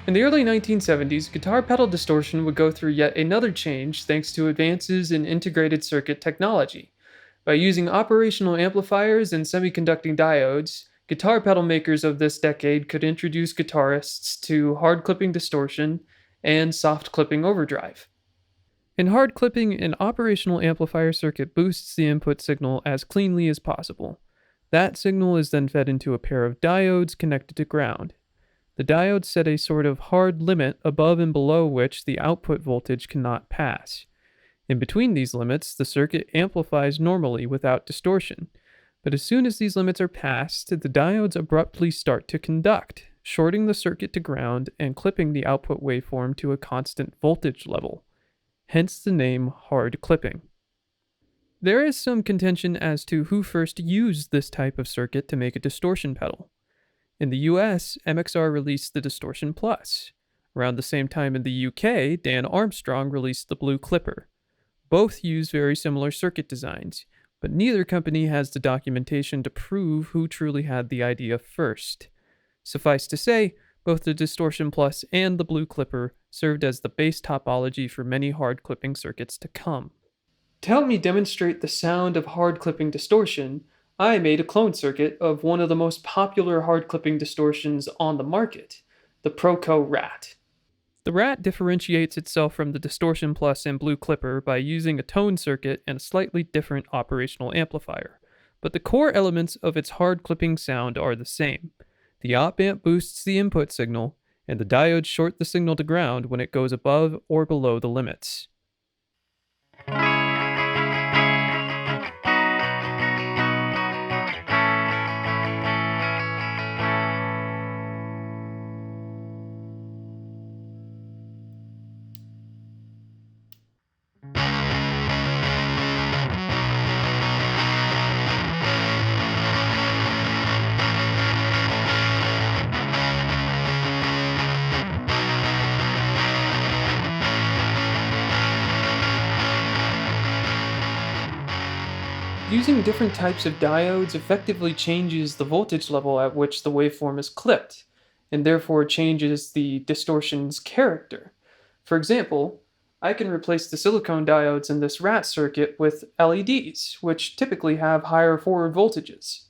In the early 1970s, guitar pedal distortion would go through yet another change thanks to advances in integrated circuit technology. By using operational amplifiers and semiconducting diodes, guitar pedal makers of this decade could introduce guitarists to hard clipping distortion and soft clipping overdrive. In hard clipping, an operational amplifier circuit boosts the input signal as cleanly as possible. That signal is then fed into a pair of diodes connected to ground. The diodes set a sort of hard limit above and below which the output voltage cannot pass. In between these limits, the circuit amplifies normally without distortion. But as soon as these limits are passed, the diodes abruptly start to conduct, shorting the circuit to ground and clipping the output waveform to a constant voltage level. Hence the name hard clipping. There is some contention as to who first used this type of circuit to make a distortion pedal. In the US, MXR released the Distortion Plus. Around the same time in the UK, Dan Armstrong released the Blue Clipper. Both use very similar circuit designs, but neither company has the documentation to prove who truly had the idea first. Suffice to say, both the Distortion Plus and the Blue Clipper served as the base topology for many hard clipping circuits to come. To help me demonstrate the sound of hard clipping distortion, I made a clone circuit of one of the most popular hard clipping distortions on the market, the Proco Rat. The Rat differentiates itself from the Distortion Plus and Blue Clipper by using a tone circuit and a slightly different operational amplifier, but the core elements of its hard clipping sound are the same. The op amp boosts the input signal, and the diodes short the signal to ground when it goes above or below the limits. Using different types of diodes effectively changes the voltage level at which the waveform is clipped, and therefore changes the distortion's character. For example, I can replace the silicone diodes in this rat circuit with LEDs, which typically have higher forward voltages.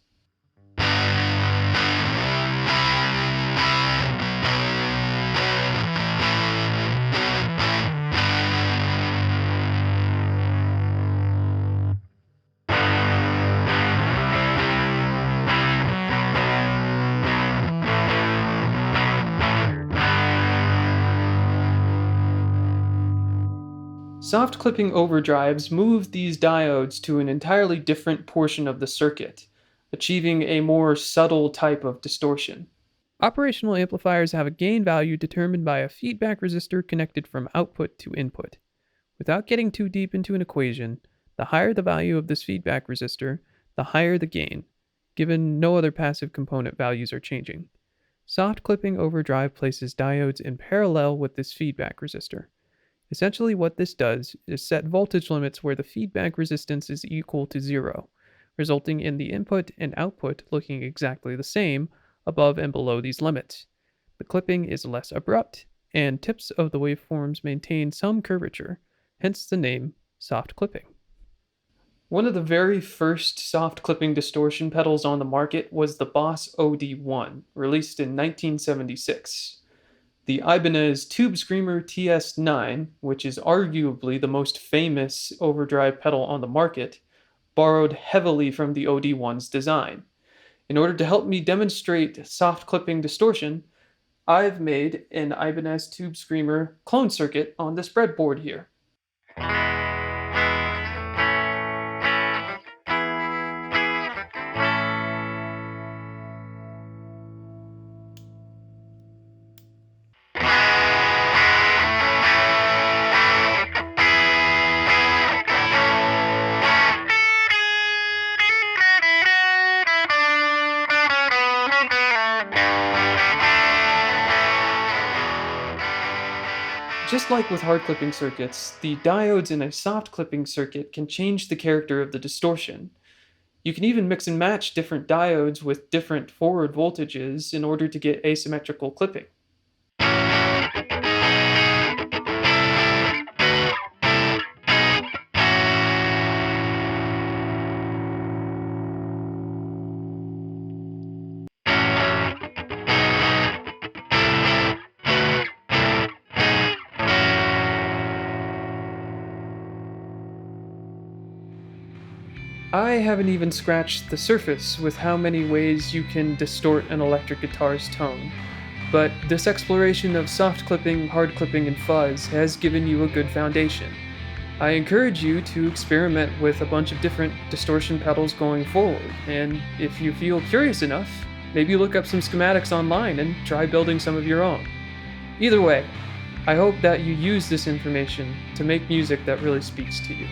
Soft clipping overdrives move these diodes to an entirely different portion of the circuit, achieving a more subtle type of distortion. Operational amplifiers have a gain value determined by a feedback resistor connected from output to input. Without getting too deep into an equation, the higher the value of this feedback resistor, the higher the gain, given no other passive component values are changing. Soft clipping overdrive places diodes in parallel with this feedback resistor. Essentially what this does is set voltage limits where the feedback resistance is equal to 0, resulting in the input and output looking exactly the same above and below these limits. The clipping is less abrupt, and tips of the waveforms maintain some curvature, hence the name soft clipping. One of the very first soft clipping distortion pedals on the market was the Boss OD1, released in 1976. The Ibanez Tube Screamer TS9, which is arguably the most famous overdrive pedal on the market, borrowed heavily from the OD1's design. In order to help me demonstrate soft clipping distortion, I've made an Ibanez Tube Screamer clone circuit on this breadboard here. Just like with hard clipping circuits, the diodes in a soft clipping circuit can change the character of the distortion. You can even mix and match different diodes with different forward voltages in order to get asymmetrical clipping. I haven't even scratched the surface with how many ways you can distort an electric guitar's tone. But this exploration of soft clipping, hard clipping, and fuzz has given you a good foundation. I encourage you to experiment with a bunch of different distortion pedals going forward, and if you feel curious enough, maybe look up some schematics online and try building some of your own. Either way, I hope that you use this information to make music that really speaks to you.